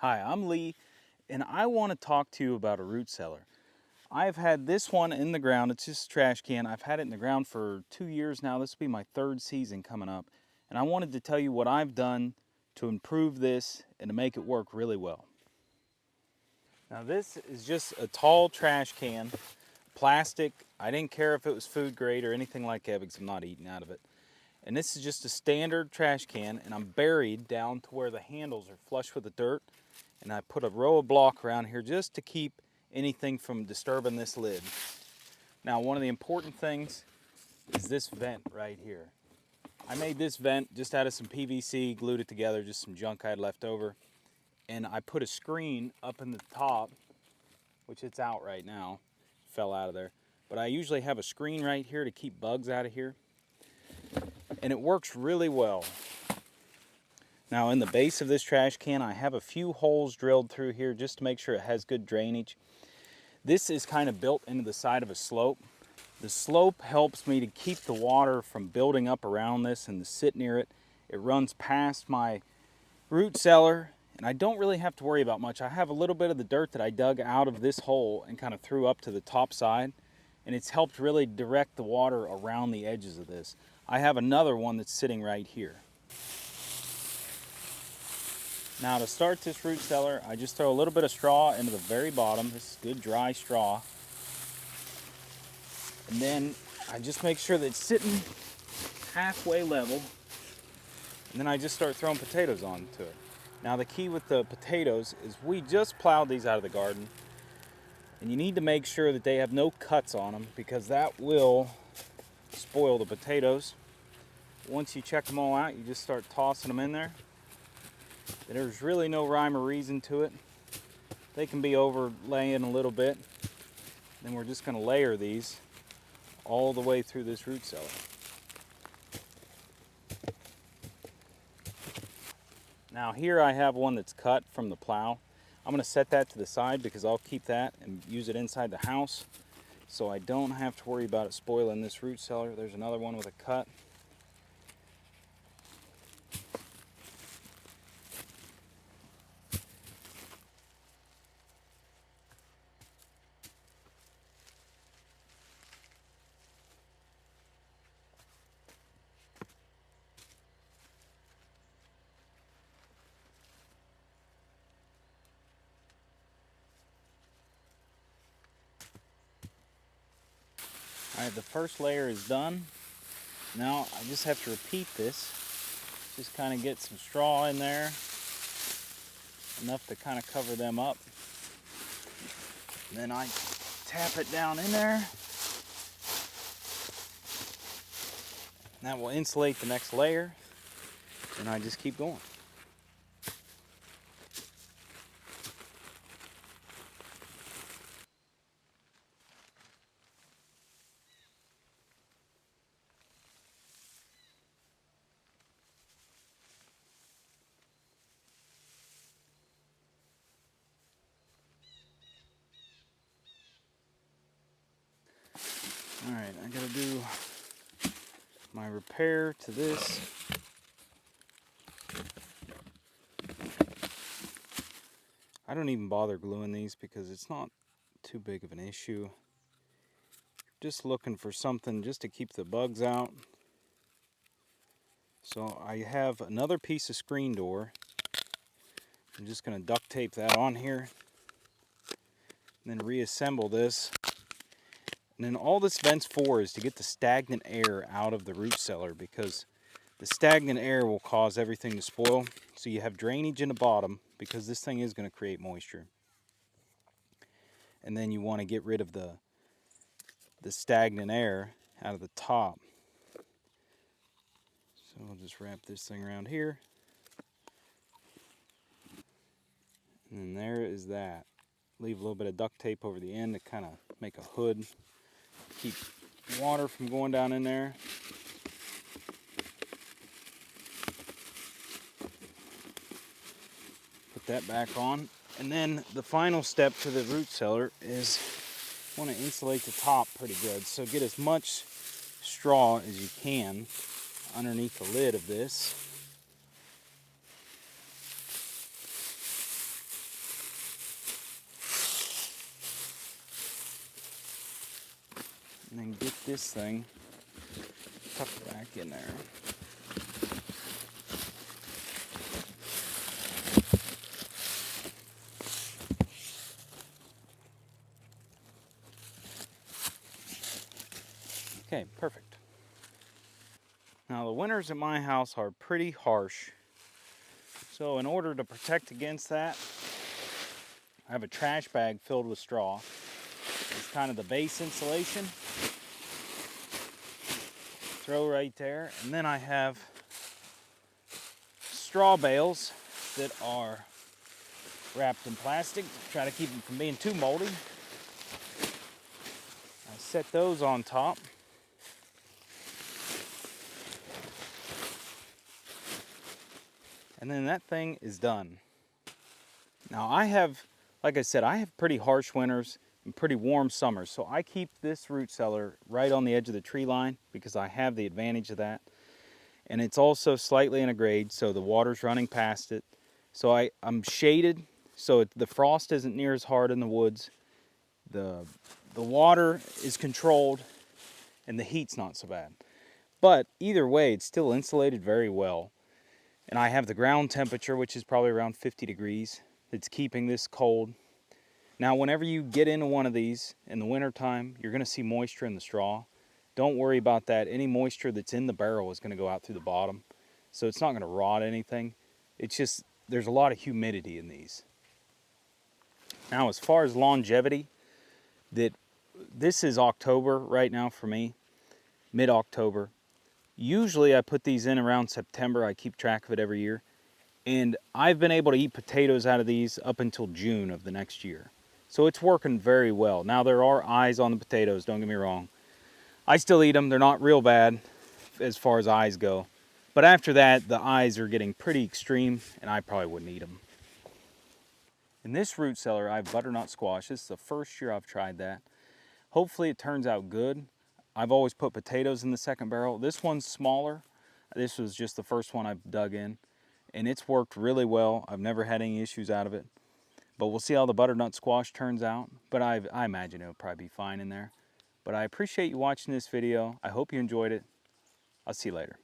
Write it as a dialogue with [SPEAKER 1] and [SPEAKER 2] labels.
[SPEAKER 1] Hi, I'm Lee, and I want to talk to you about a root cellar. I've had this one in the ground. It's just a trash can. I've had it in the ground for 2 years now. This will be my third season coming up. And I wanted to tell you what I've done to improve this and to make it work really well. Now this is just a tall trash can, plastic. I didn't care if it was food grade or anything like that because I'm not eating out of it. And this is just a standard trash can, and I'm buried down to where the handles are flush with the dirt. And I put a row of block around here just to keep anything from disturbing this lid. Now, one of the important things is this vent right here. I made this vent just out of some PVC, glued it together, just some junk I had left over. And I put a screen up in the top, which it's out right now, fell out of there. But I usually have a screen right here to keep bugs out of here. And it works really well. Now in the base of this trash can, I have a few holes drilled through here just to make sure it has good drainage. This is kind of built into the side of a slope. The slope helps me to keep the water from building up around this and to sit near it. It runs past my root cellar, and I don't really have to worry about much. I have a little bit of the dirt that I dug out of this hole and kind of threw up to the top side, and it's helped really direct the water around the edges of this. I have another one that's sitting right here. Now to start this root cellar, I just throw a little bit of straw into the very bottom. This is good dry straw. And then I just make sure that it's sitting halfway level. And then I just start throwing potatoes onto it. Now the key with the potatoes is we just plowed these out of the garden. And you need to make sure that they have no cuts on them because that will spoil the potatoes. Once you check them all out, you just start tossing them in there. There's really no rhyme or reason to it. They can be overlaying a little bit. Then we're just going to layer these all the way through this root cellar. Now here I have one that's cut from the plow. I'm going to set that to the side because I'll keep that and use it inside the house so I don't have to worry about it spoiling this root cellar. There's another one with a cut. Alright, the first layer is done. Now I just have to repeat this. Just kind of get some straw in there. Enough to kind of cover them up. And then I tap it down in there. And that will insulate the next layer. And I just keep going. Alright, I gotta do my repair to this. I don't even bother gluing these because it's not too big of an issue. Just looking for something just to keep the bugs out. So I have another piece of screen door. I'm just going to duct tape that on here. And then reassemble this. And then all this vent's for is to get the stagnant air out of the root cellar because the stagnant air will cause everything to spoil. So you have drainage in the bottom because this thing is going to create moisture. And then you want to get rid of the stagnant air out of the top. So I'll just wrap this thing around here. And then there is that. Leave a little bit of duct tape over the end to kind of make a hood. Keep water from going down in there. Put that back on. And then the final step to the root cellar is you want to insulate the top pretty good. So get as much straw as you can underneath the lid of this. And then get this thing tucked back in there. Okay, perfect. Now the winters at my house are pretty harsh. So in order to protect against that, I have a trash bag filled with straw. It's kind of the base insulation. Throw right there. And then I have straw bales that are wrapped in plastic to try to keep them from being too moldy. I set those on top. And then that thing is done. Now I have, like I said, I have pretty harsh winters and pretty warm summers. So I keep this root cellar right on the edge of the tree line because I have the advantage of that. And it's also slightly in a grade, so the water's running past it. So I'm shaded, so the frost isn't near as hard in the woods. The water is controlled and the heat's not so bad. But either way, it's still insulated very well. And I have the ground temperature, which is probably around 50 degrees. It's keeping this cold. Now, whenever you get into one of these in the wintertime, you're gonna see moisture in the straw. Don't worry about that. Any moisture that's in the barrel is gonna go out through the bottom. So it's not gonna rot anything. It's just, there's a lot of humidity in these. Now, as far as longevity, this is October right now for me, mid-October. Usually I put these in around September. I keep track of it every year. And I've been able to eat potatoes out of these up until June of the next year. So it's working very well. Now there are eyes on the potatoes, don't get me wrong. I still eat them. They're not real bad as far as eyes go. But after that, the eyes are getting pretty extreme and I probably wouldn't eat them. In this root cellar, I have butternut squash. This is the first year I've tried that. Hopefully it turns out good. I've always put potatoes in the second barrel. This one's smaller. This was just the first one I've dug in. And it's worked really well. I've never had any issues out of it. But we'll see how the butternut squash turns out. But I imagine it'll probably be fine in there. But I appreciate you watching this video. I hope you enjoyed it. I'll see you later.